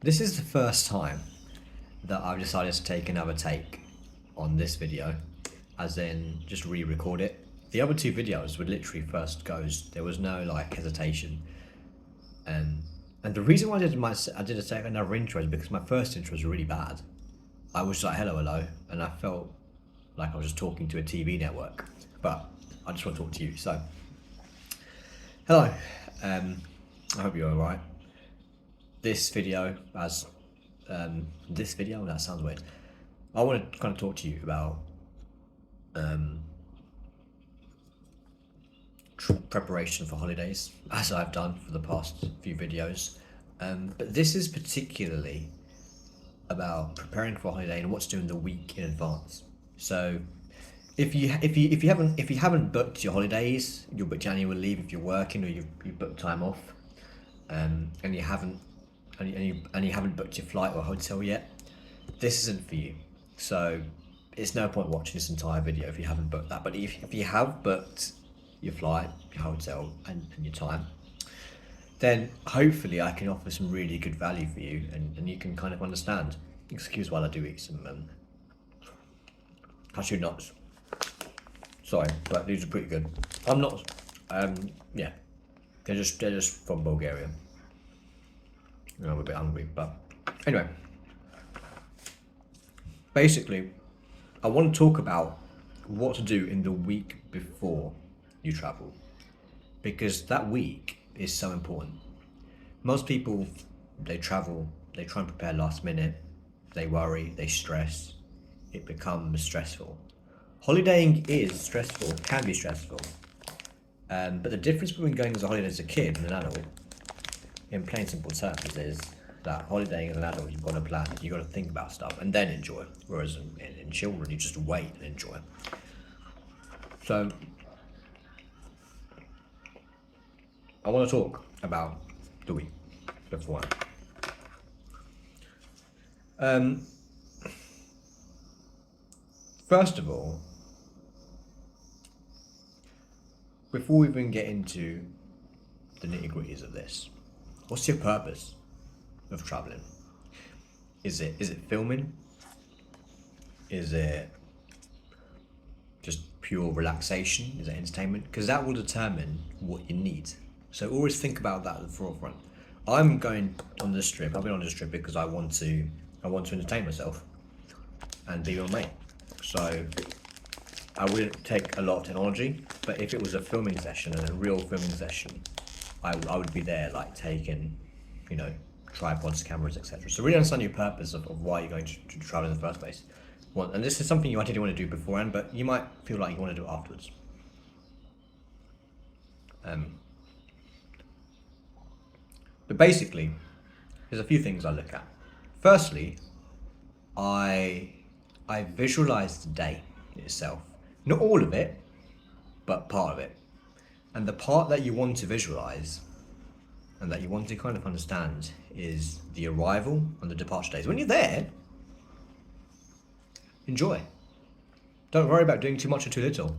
This is the first time that I've decided to take another take on this video, as in just re-record it. The other two videos were literally first goes. There was no like hesitation, and the reason why I did a second another intro is because my first intro was really bad. I was like hello hello, and I felt like I was just talking to a TV network, but I just want to talk to you. So hello, I hope you're alright. This video, that sounds weird. I want to kind of talk to you about preparation for holidays, as I've done for the past few videos. But this is particularly about preparing for a holiday and what to do in the week in advance. So, if you haven't booked your holidays, you'll book annual leave if you're working, or you booked time off, and you haven't booked your flight or hotel yet, this isn't for you. So it's no point watching this entire video if you haven't booked that. But if you have booked your flight, your hotel, and your time, then hopefully I can offer some really good value for you, and you can kind of understand. Excuse while I do eat some cashew nuts. Sorry, but these are pretty good. I'm not, yeah, they're just from Bulgaria. I'm a bit hungry, but anyway. Basically, I want to talk about what to do in the week before you travel, because that week is so important. Most people, they travel, they try and prepare last minute, they worry, they stress, it becomes stressful. Holidaying is stressful, can be stressful, but the difference between going as a holiday as a kid and an adult, in plain simple terms, is that holidaying as an adult, you've got to plan, you've got to think about stuff and then enjoy. Whereas in children, you just wait and enjoy. So, I want to talk about the week before. First of all, before we even get into the nitty-gritties of this, what's your purpose of traveling? Is it filming? Is it just pure relaxation? Is it entertainment? Because that will determine what you need. So always think about that at the forefront. I'm going on this trip. I've been on this trip because I want to entertain myself and be with my mate. So I wouldn't take a lot of technology, but if it was a filming session and a real filming session, I would be there, like taking, tripods, cameras, etc. So really understand your purpose of why you're going to travel in the first place. And this is something you ideally want to do beforehand, but you might feel like you want to do it afterwards. But basically, there's a few things I look at. Firstly, I visualize the day itself. Not all of it, but part of it. And the part that you want to visualize and that you want to kind of understand is the arrival and the departure days. When you're there, enjoy. Don't worry about doing too much or too little.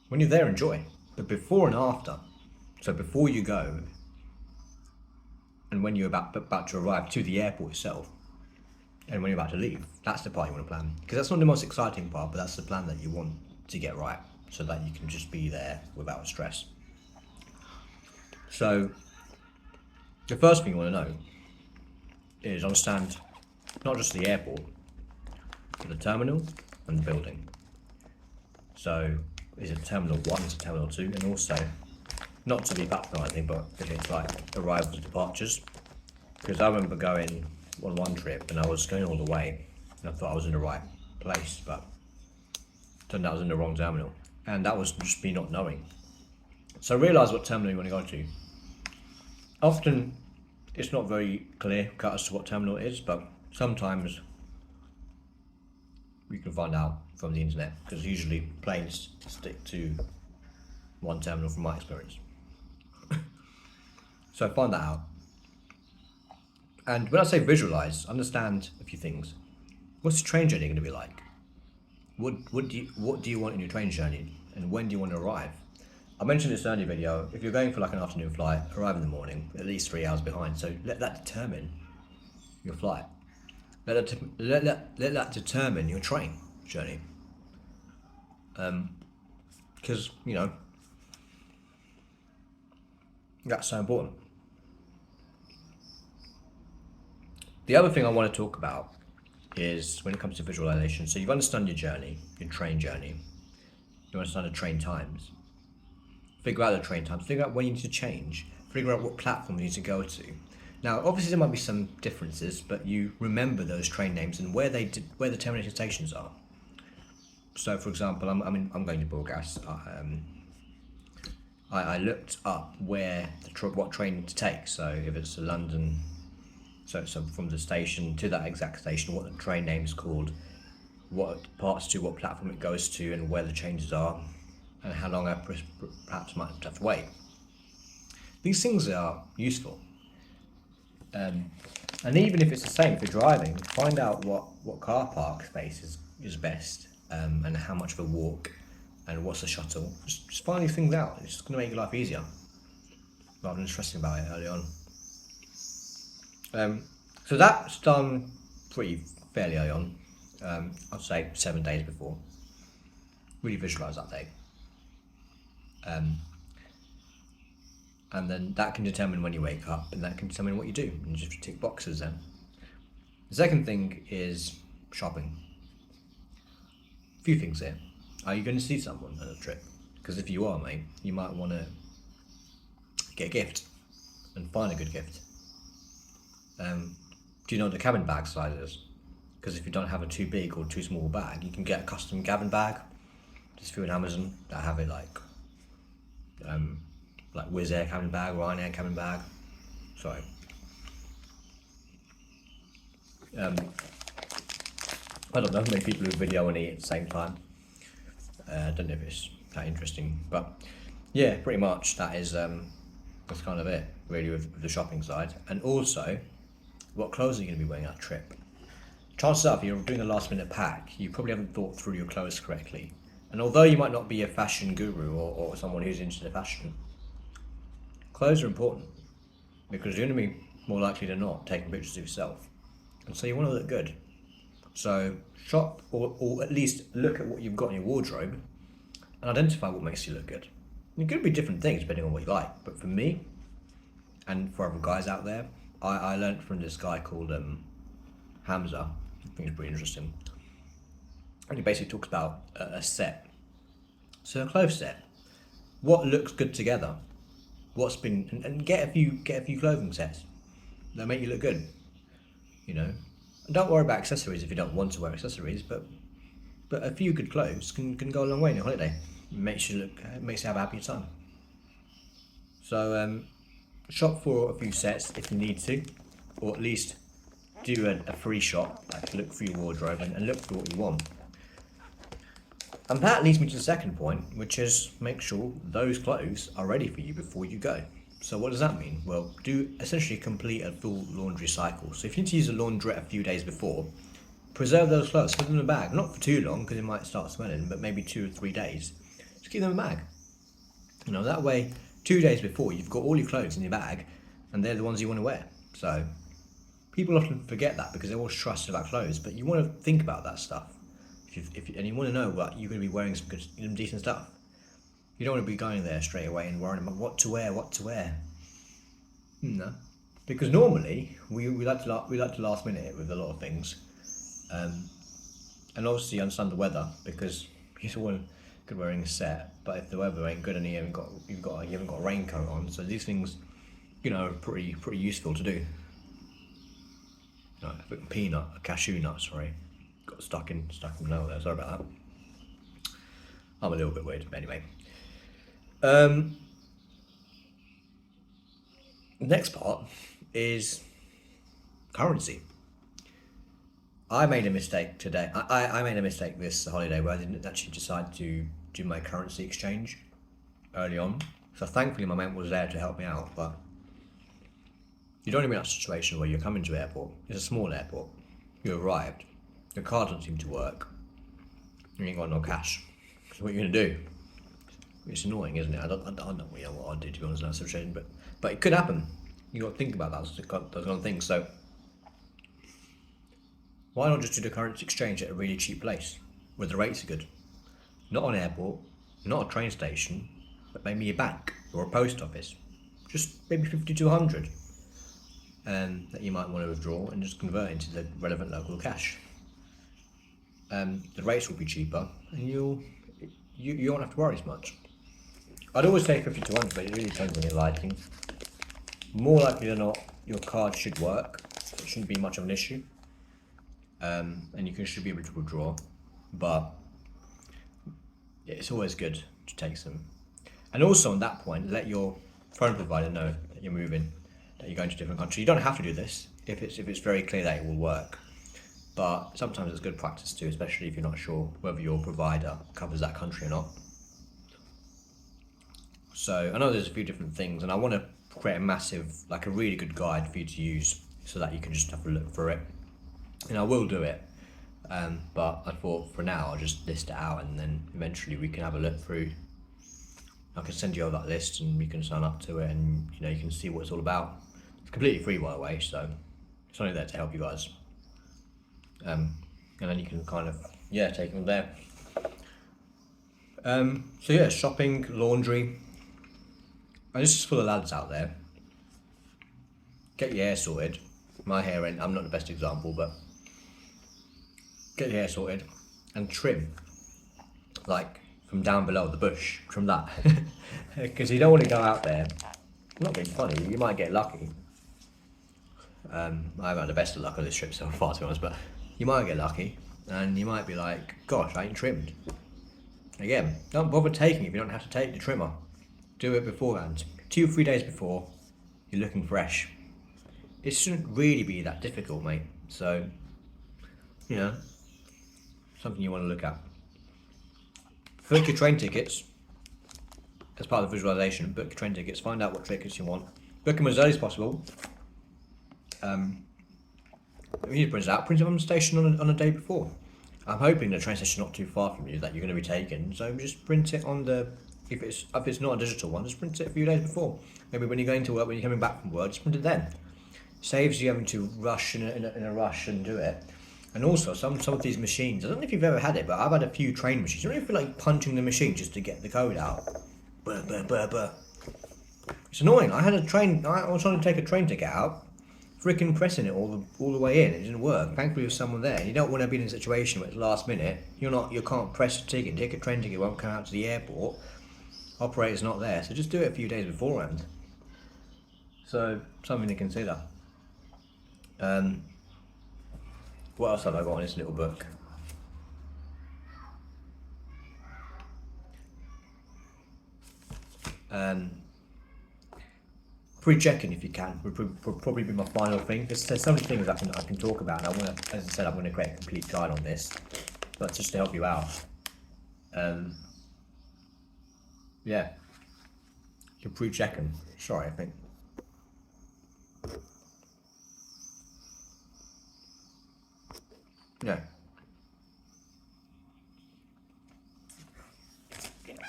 When you're there, enjoy. But before and after, so before you go, and when you're about to arrive to the airport itself, and when you're about to leave, that's the part you want to plan. Because that's not the most exciting part, but that's the plan that you want to get right, so that you can just be there without stress. So, the first thing you want to know is understand not just the airport, but the terminal and the building. So, is it Terminal 1, is it Terminal 2, and also, not to be patronising, but if it's like arrivals and departures. Because I remember going on one trip and I was going all the way and I thought I was in the right place, but turned out I was in the wrong terminal. And that was just me not knowing. So realise what terminal you want to go to. Often it's not very clear cut as to what terminal it is, but sometimes you can find out from the internet, because usually planes stick to one terminal from my experience. So find that out. And when I say visualize, understand a few things. What's the train journey going to be like? What do you want in your train journey, and when do you want to arrive? I mentioned this earlier video, if you're going for like an afternoon flight, arrive in the morning, at least 3 hours behind, so let that determine your flight. Let that determine your train journey. Because, you know, that's so important. The other thing I want to talk about is when it comes to visualization. So you've understood your journey, your train journey. You understand the train times. Figure out the train times. Figure out when you need to change. Figure out what platform you need to go to. Now, obviously, there might be some differences, but you remember those train names and where where the termination stations are. So, for example, I'm going to Burgas. I looked up where what train to take. So, if it's a London. So from the station to that exact station, what the train name is called, what parts to, what platform it goes to, and where the changes are, and how long I perhaps might have to wait. These things are useful. And even if it's the same, if you're driving, find out what car park space is best, and how much of a walk, and what's the shuttle. Just find these things out. It's just going to make your life easier, rather than stressing about it early on. So that's done pretty fairly early on. I'd say 7 days before. Really visualise that day. And then that can determine when you wake up, and that can determine what you do, and just tick boxes then. The second thing is shopping. A few things here. Are you going to see someone on a trip? Because if you are, mate, you might want to get a gift and find a good gift. Do you know what the cabin bag size is? Because if you don't have a too big or too small bag, you can get a custom cabin bag. Just through an Amazon that have it like Wizz Air cabin bag, Ryanair cabin bag. Sorry. I don't know, maybe people do a video on it at the same time. I don't know if it's that interesting, but yeah, pretty much that's kind of it really with the shopping side. And also, what clothes are you going to be wearing on that trip? Chances are, if you're doing a last minute pack, you probably haven't thought through your clothes correctly. And although you might not be a fashion guru or someone who's into the fashion, clothes are important because you're going to be more likely than not taking pictures of yourself. And so you want to look good. So shop or at least look at what you've got in your wardrobe and identify what makes you look good. And it could be different things depending on what you like. But for me, and for other guys out there, I learned from this guy called Hamza. I think it's pretty interesting. And he basically talks about a set. So a clothes set. What looks good together? What's been and get a few clothing sets that make you look good. You know, and don't worry about accessories if you don't want to wear accessories, but a few good clothes can go a long way in your holiday. It makes you have a happy time. So shop for a few sets if you need to, or at least do a free shop, like look through your wardrobe and look for what you want. And that leads me to the second point, which is make sure those clothes are ready for you before you go. So what does that mean? Well, do essentially complete a full laundry cycle. So if you need to use a laundrette a few days before, preserve those clothes, put them in a bag. Not for too long because it might start smelling, but maybe 2 or 3 days. Just keep them in a bag. You know, that way 2 days before you've got all your clothes in your bag and they're the ones you want to wear. So people often forget that because they're all stressed about clothes, but you want to think about that stuff. And you want to know what you're going to be wearing some decent stuff. You don't want to be going there straight away and worrying about what to wear. No, because normally we like to last minute with a lot of things, and obviously understand the weather because you're all good wearing a set. But if the weather ain't good and you haven't got a raincoat on, so these things, you know, are pretty useful to do. No, a cashew nut, sorry. Got stuck in the nail there, sorry about that. I'm a little bit weird, but anyway. Next part is currency. I made a mistake today. I made a mistake this holiday where I didn't actually decide to do my currency exchange early on. So thankfully my mate was there to help me out, but you don't want to be in that situation where you're coming to airport. It's a small airport. You arrived. Your card doesn't seem to work. You ain't got no cash. So what are you going to do? It's annoying, isn't it? I don't know what I'd do, to be honest, in that situation, but it could happen. You got to think about those kind of things. So why not just do the currency exchange at a really cheap place where the rates are good? Not an airport, not a train station, but maybe a bank or a post office. Just maybe 50 to 100 that you might want to withdraw and just convert into the relevant local cash. The rates will be cheaper and you won't have to worry as much. I'd always say 50 to 100, but it really depends on your liking. More likely than not, your card should work. It shouldn't be much of an issue. And you should be able to withdraw. But it's always good to take some. And also on that point, let your phone provider know that you're moving, that you're going to a different country. You don't have to do this if it's very clear that it will work. But sometimes it's good practice too, especially if you're not sure whether your provider covers that country or not. So I know there's a few different things, and I want to create a really good guide for you to use so that you can just have a look through it. And I will do it, but I thought for now I'll just list it out, and then eventually we can have a look through. I can send you all that list and you can sign up to it, and you can see what it's all about. It's completely free, by the way, so it's only there to help you guys. And then you can kind of take it from there. So yeah, shopping, laundry, and this is for the lads out there. Get your hair sorted. My hair, I'm not the best example, but get your hair sorted and trim, like from down below the bush, trim that, because you don't want to go out there. I'm not being funny, you might get lucky. I haven't had the best of luck on this trip so far, to be honest, but you might get lucky and you might be like, gosh, I ain't trimmed. Again, don't bother taking it if you don't have to take the trimmer. Do it beforehand. 2-3 days before, you're looking fresh. It shouldn't really be that difficult, mate. So, something you want to look at. Book your train tickets. As part of the visualization, book your train tickets. Find out what tickets you want. Book them as early as possible. You need to print it on the station on a day before. I'm hoping the train station's not too far from you that you're going to be taken. So just print it on the. If it's not a digital one, just print it a few days before. Maybe when you're going to work, when you're coming back from work, just print it then. Saves you having to rush in a rush and do it. And also some of these machines, I don't know if you've ever had it, but I've had a few train machines. You don't even feel like punching the machine just to get the code out. Burr, burr, burr, burr. It's annoying. I was trying to take a train ticket out, freaking pressing it all the way in. It didn't work. Thankfully, there was someone there. You don't want to be in a situation where it's last minute. You can't press a ticket. Train ticket won't come out to the airport. Operator's not there, so just do it a few days beforehand. So something to consider. What else have I got in this little book? Pre-checking if you can would probably be my final thing. There's so many things I can talk about, and as I said, I'm going to create a complete guide on this, but just to help you out. You're pre-checking. Sorry, I think. Yeah.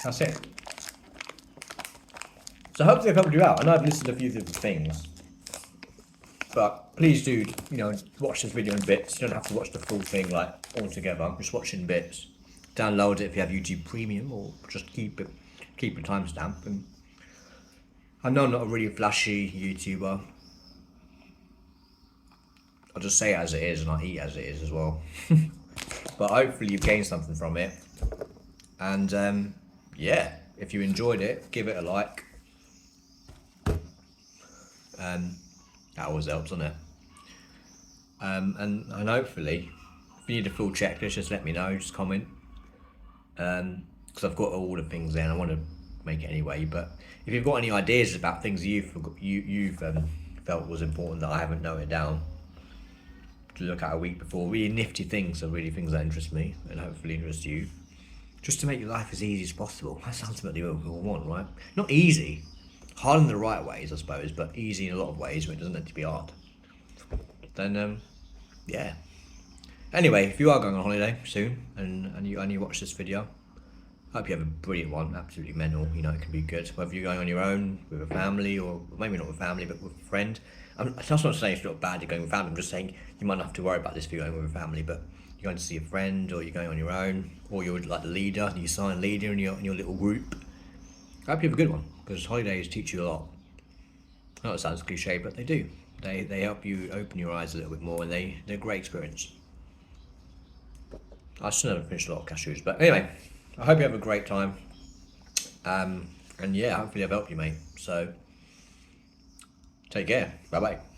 That's it. So hopefully I've helped you out. I know I've listed a few different things, but please do, watch this video in bits. You don't have to watch the full thing all together. Just watch in bits. Download it if you have YouTube Premium, or just keep a timestamp. And I know I'm not a really flashy YouTuber. I'll just say it as it is, and I'll eat as it is as well. But hopefully you've gained something from it. And if you enjoyed it, give it a like. That always helps, doesn't it? And hopefully, if you need a full checklist, just let me know. Just comment. Because I've got all the things there, and I want to make it anyway. But if you've got any ideas about things you've felt was important that I haven't noted down to look at a week before, really nifty things are really things that interest me and hopefully interest you, just to make your life as easy as possible. That's ultimately what we all want, right? Not easy, hard in the right ways, I suppose, but easy in a lot of ways where it doesn't have to be hard. Then anyway, if you are going on holiday soon and you watch this video, Hope you have a brilliant one, absolutely mental. You know, it can be good. Whether you're going on your own, with a family, or maybe not with family, but with a friend. That's not saying it's not bad you're going with family. I'm just saying you might not have to worry about this if you're going with a family, but you're going to see a friend, or you're going on your own, or you're like the leader, you sign leader in your little group. I hope you have a good one, because holidays teach you a lot. I know it sounds cliche, but they do. They help you open your eyes a little bit more, and they're a great experience. I still haven't finished a lot of cashews, but anyway, I hope you have a great time. And yeah, hopefully I've helped you, mate. So take care. Bye bye.